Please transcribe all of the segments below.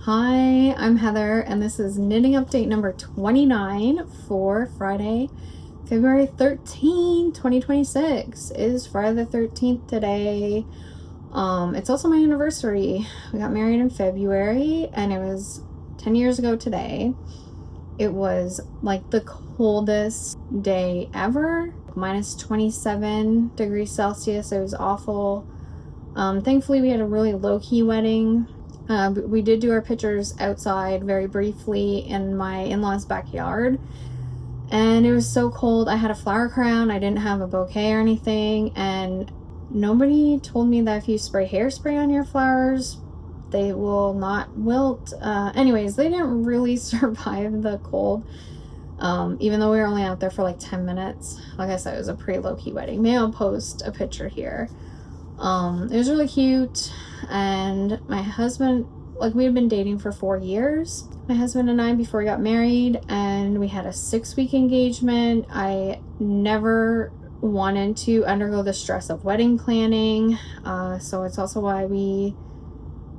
Hi, I'm Heather, and this is knitting update number 29 for Friday, February 13th, 2026. It is Friday the 13th today. It's also my anniversary. We got married in February, and it was 10 years ago today. It was like the coldest day ever, minus 27 degrees Celsius. It was awful. Thankfully, we had a really low-key wedding. We did do our pictures outside very briefly in my in-laws' backyard, and it was so cold. I had a flower crown. I didn't have a bouquet or anything, and nobody told me that if you spray hairspray on your flowers, they will not wilt. Anyways, they didn't really survive the cold, even though we were only out there for like 10 minutes. Like I said, it was a pretty low-key wedding. Maybe I'll post a picture here. It was really cute, and my husband, like, we had been dating for 4 years, my husband and I, before we got married, and we had a 6-week engagement. I never wanted to undergo the stress of wedding planning, so it's also why we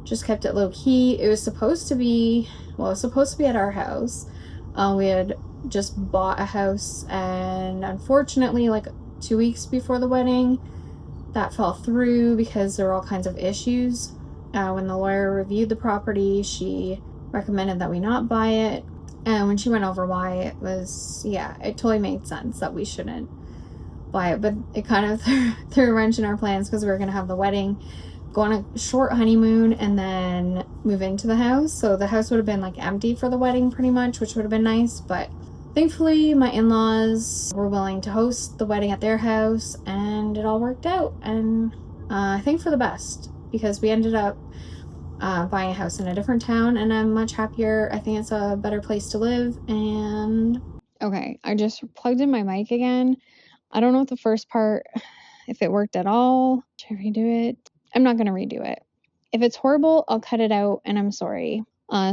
just kept it low-key. It was supposed to be at our house. We had just bought a house, and unfortunately, like 2 weeks before the wedding, that fell through because there were all kinds of issues. When the lawyer reviewed the property, she recommended that we not buy it. And when she went over why, it totally made sense that we shouldn't buy it. But it kind of threw a wrench in our plans because we were going to have the wedding, go on a short honeymoon, and then move into the house. So the house would have been like empty for the wedding pretty much, which would have been nice. But thankfully, my in-laws were willing to host the wedding at their house, and it all worked out. And I think for the best, because we ended up buying a house in a different town, and I'm much happier. I think it's a better place to live. And okay, I just plugged in my mic again. I don't know if the first part, if it worked at all. Should I redo it? I'm not going to redo it. If it's horrible, I'll cut it out, and I'm sorry.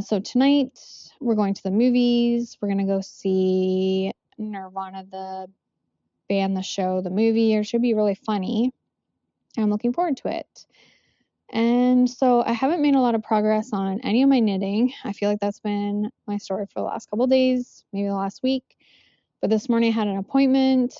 So tonight, we're going to the movies. We're going to go see Nirvana, the band, the show, the movie. It should be really funny. I'm looking forward to it. And so I haven't made a lot of progress on any of my knitting. I feel like that's been my story for the last couple days, maybe the last week. But this morning I had an appointment.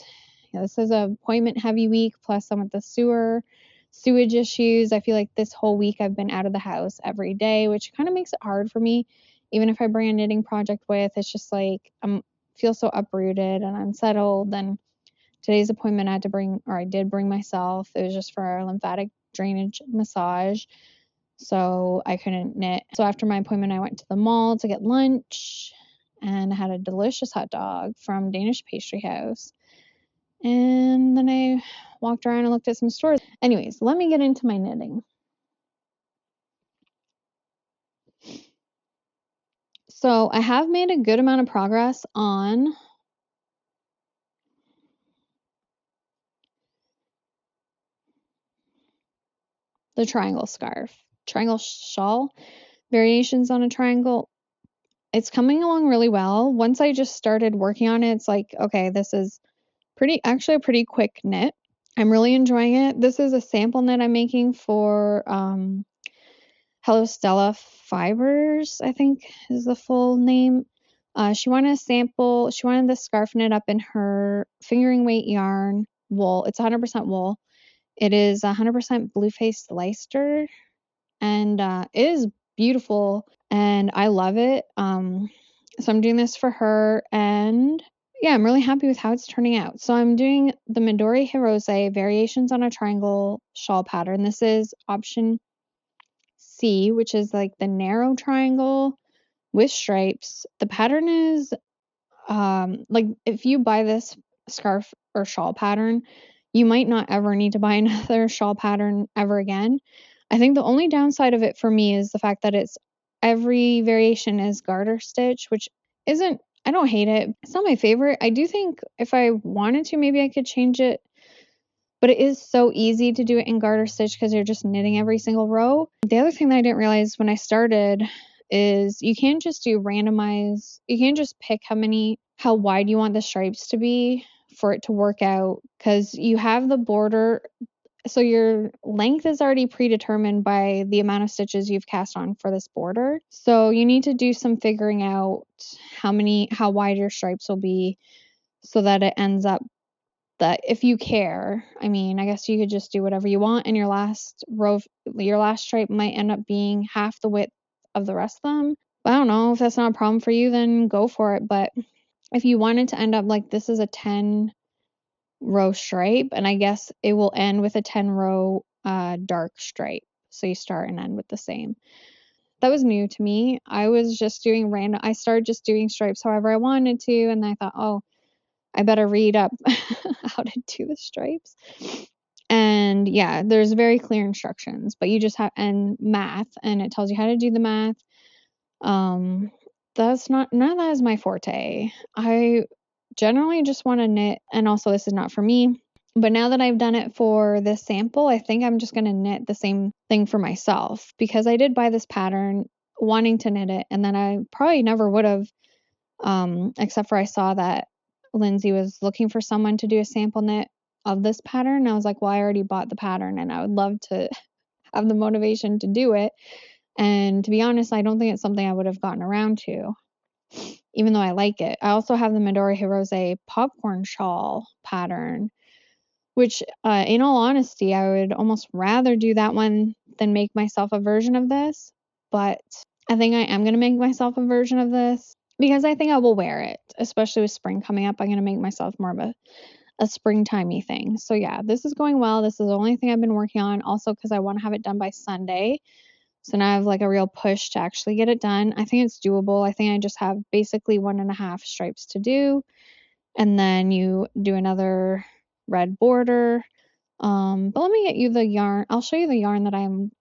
This is an appointment heavy week, plus some with the sewage issues. I feel like this whole week I've been out of the house every day, which kind of makes it hard for me. Even if I bring a knitting project with, it's just like I feel so uprooted and unsettled. And today's appointment I did bring myself. It was just for our lymphatic drainage massage, so I couldn't knit. So after my appointment, I went to the mall to get lunch, and I had a delicious hot dog from Danish Pastry House. And then I walked around and looked at some stores. Anyways, let me get into my knitting. So I have made a good amount of progress on the triangle shawl, variations on a triangle. It's coming along really well. Once I just started working on it, it's like, okay, this is actually a pretty quick knit. I'm really enjoying it. This is a sample knit I'm making for Hello Stella Fibers, I think is the full name. She wanted the scarf knit up in her fingering weight yarn wool. It's 100% wool. It is 100% blue-faced Leicester, and it is beautiful, and I love it. So I'm doing this for her, and yeah, I'm really happy with how it's turning out. So I'm doing the Midori Hirose variations on a triangle shawl pattern. This is option C, which is like the narrow triangle with stripes. The pattern is like if you buy this scarf or shawl pattern, you might not ever need to buy another shawl pattern ever again. I think the only downside of it for me is the fact that every variation is garter stitch, which I don't hate it. It's not my favorite. I do think if I wanted to, maybe I could change it, but it is so easy to do it in garter stitch because you're just knitting every single row. The other thing that I didn't realize when I started is you can't just do randomize. You can't just pick how wide you want the stripes to be for it to work out, because you have the border so your length is already predetermined by the amount of stitches you've cast on for this border. So you need to do some figuring out how wide your stripes will be so that it ends up that if you care, I mean, I guess you could just do whatever you want, and your last stripe might end up being half the width of the rest of them. But I don't know, if that's not a problem for you, then go for it. But if you wanted to end up like this is a 10 row stripe, and I guess it will end with a 10 row dark stripe. So you start and end with the same. That was new to me. I started just doing stripes however I wanted to, and I thought, oh, I better read up how to do the stripes. And yeah, there's very clear instructions, but you just have, and math, and it tells you how to do the math. None of that is my forte. I generally just want to knit, and also this is not for me. But now that I've done it for this sample, I think I'm just going to knit the same thing for myself, because I did buy this pattern wanting to knit it, and then I probably never would have, except for I saw that Lindsay was looking for someone to do a sample knit of this pattern. I was like, well, I already bought the pattern and I would love to have the motivation to do it. And to be honest, I don't think it's something I would have gotten around to, even though I like it. I also have the Midori Hirose popcorn shawl pattern, which, in all honesty, I would almost rather do that one than make myself a version of this. But I think I am going to make myself a version of this because I think I will wear it, especially with spring coming up. I'm going to make myself more of a springtimey thing. So yeah, this is going well. This is the only thing I've been working on, also because I want to have it done by Sunday. So now I have like a real push to actually get it done. I think it's doable. I think I just have basically 1.5 stripes to do. And then you do another red border. But let me get you the yarn. I'll show you the yarn that I'm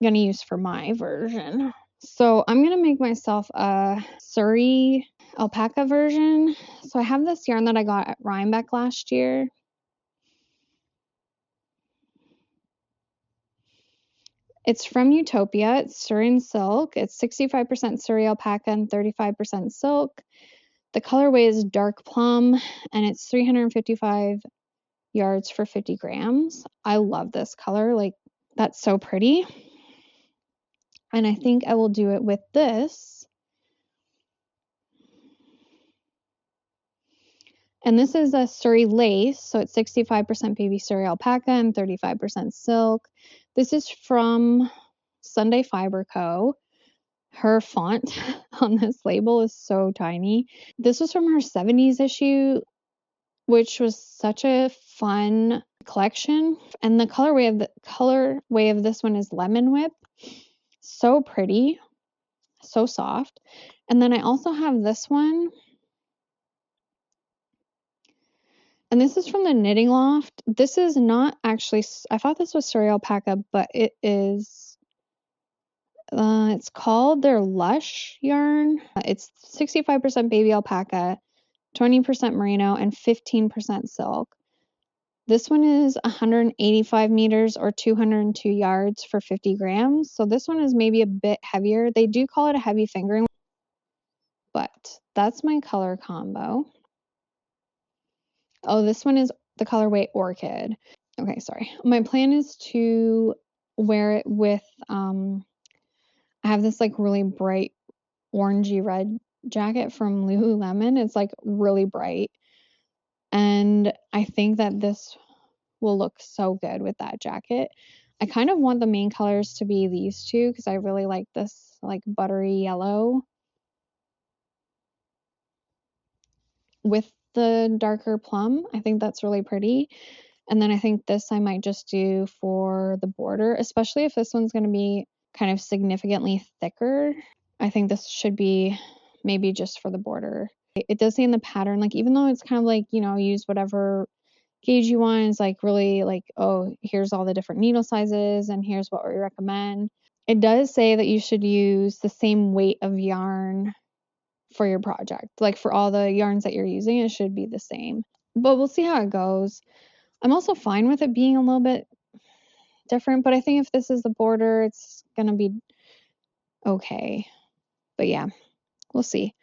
going to use for my version. So I'm going to make myself a Surrey alpaca version. So I have this yarn that I got at Rhinebeck last year. It's from Utopia. It's Surrey silk. It's 65% Surrey alpaca and 35% silk. The colorway is dark plum, and it's 355 yards for 50 grams. I love this color. Like, that's so pretty. And I think I will do it with this. And this is a Surrey lace, so it's 65% baby Surrey alpaca and 35% silk. This is from Sunday Fiber Co. Her font on this label is so tiny. This was from her 70s issue, which was such a fun collection. And the colorway of this one is Lemon Whip. So pretty, so soft. And then I also have this one. And this is from the Knitting Loft. This is not actually, I thought this was Surrey alpaca, but it is, it's called their Lush yarn. It's 65% baby alpaca, 20% merino, and 15% silk. This one is 185 meters or 202 yards for 50 grams. So this one is maybe a bit heavier. They do call it a heavy fingering, but that's my color combo. Oh, this one is the colorway Orchid. Okay, sorry. My plan is to wear it with, I have this like really bright orangey red jacket from Lululemon. It's like really bright. And I think that this will look so good with that jacket. I kind of want the main colors to be these two because I really like this like buttery yellow with the darker plum. I think that's really pretty. And then I think this I might just do for the border, especially if this one's going to be kind of significantly thicker. I think this should be maybe just for the border. It does say in the pattern, like, even though it's kind of like, use whatever gauge you want, it's like really like, oh, here's all the different needle sizes and here's what we recommend. It does say that you should use the same weight of yarn for your project. Like, for all the yarns that you're using, it should be the same. But we'll see how it goes. I'm also fine with it being a little bit different, but I think if this is the border, it's gonna be okay. But yeah, we'll see.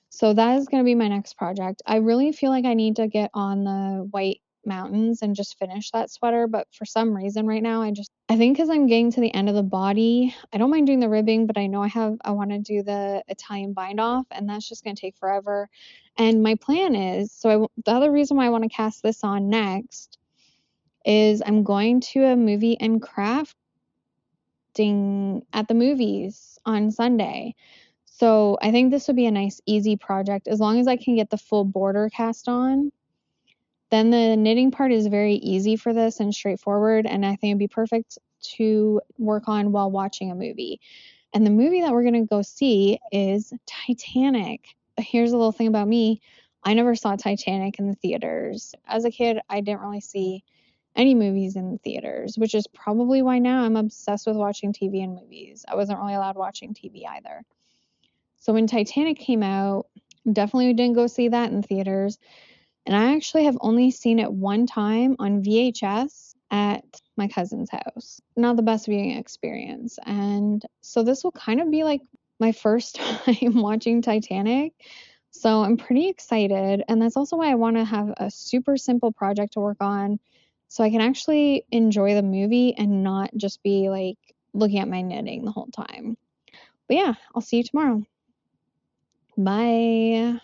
So that is gonna be my next project. I really feel like I need to get on the white mountains and just finish that sweater. But for some reason right now, I think because I'm getting to the end of the body, I don't mind doing the ribbing, but I know I want to do the Italian bind off, and that's just going to take forever. And my plan is, the other reason why I want to cast this on next is I'm going to a movie and crafting at the movies on Sunday. So I think this would be a nice, easy project. As long as I can get the full border cast on, then the knitting part is very easy for this and straightforward, and I think it'd be perfect to work on while watching a movie. And the movie that we're going to go see is Titanic. Here's a little thing about me. I never saw Titanic in the theaters. As a kid, I didn't really see any movies in the theaters, which is probably why now I'm obsessed with watching TV and movies. I wasn't really allowed watching TV either. So when Titanic came out, definitely didn't go see that in theaters. And I actually have only seen it one time on VHS at my cousin's house. Not the best viewing experience. And so this will kind of be like my first time watching Titanic. So I'm pretty excited. And that's also why I want to have a super simple project to work on so I can actually enjoy the movie and not just be like looking at my knitting the whole time. But yeah, I'll see you tomorrow. Bye.